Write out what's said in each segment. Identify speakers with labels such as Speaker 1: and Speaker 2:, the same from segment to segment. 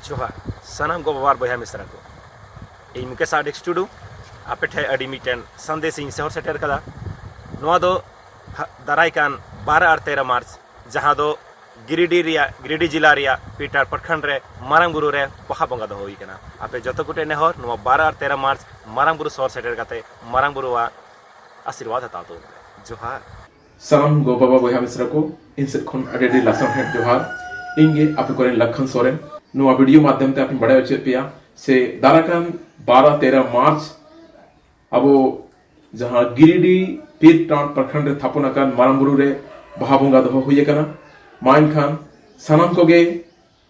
Speaker 1: जोहार सानाम गो बाबार बया मिश्रा को इन मुकेश आडिक्स टुडू आपे ठे अडी मिटेन संदेश इन सहर सेटर कदा नोआ दो दाराय कान 12 और 13 मार्च जहां दो गिरिडीह जिला रिया पीटार प्रखंड रे मारांग बुरु रे बहा बंगा दो होई कना आपे जतो कुटे नेहर नोआ 12 और 13 मार्च मारांग बुरु सहर सेटर कते मारांग बुरुवा आशीर्वाद हता तो जोहार
Speaker 2: सानाम गो बाबा बया मिश्रा को इनसे खन अडेडी लासन है जोहार इंगे आपे कोरेन लखन सोरेन नो वीडियो माध्यम ते आपन बड़ाय उचित पिया से दाराकान 12-13 मार्च अब जहां गिरिडीह पीरटांड प्रखंड रे थापनाकान मारांगबुरु रे बहा बंगा दो हुई कना माइन खान सानाम कोगे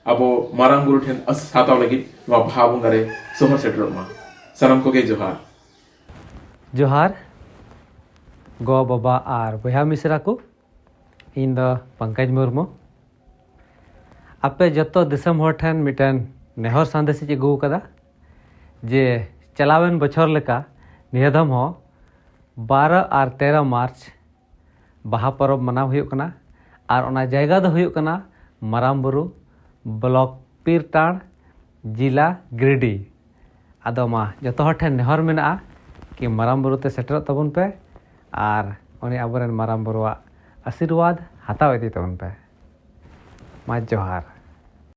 Speaker 2: अब मारांगबुरु ठेन अस साताव लगी वा बहा बंगा रे सोहर सेटर मा सानाम कोगे जोहार
Speaker 3: जोहार गो बाबा आर बया मिश्रा को इन द पंकज मुर्मू आपे जतो दिसम हर ठन मिटन नेहर संदेश अगू कदा जे चलावन बछर लेका नियदम हो 12 और 13 मार्च बहा परब मनाव हुयुक कना और ओना जायगा दो हुयुक कना मारांगबुरु ब्लॉक पीरटांड जिला गिरिडीह आदो मा जतो हर ठन नेहर मेना कि मारांगबुरु ते सेटर तबन पे और उनी अबरेन मारांगबुरुआ आशीर्वाद हताव इदी तबन पे मा जोहार।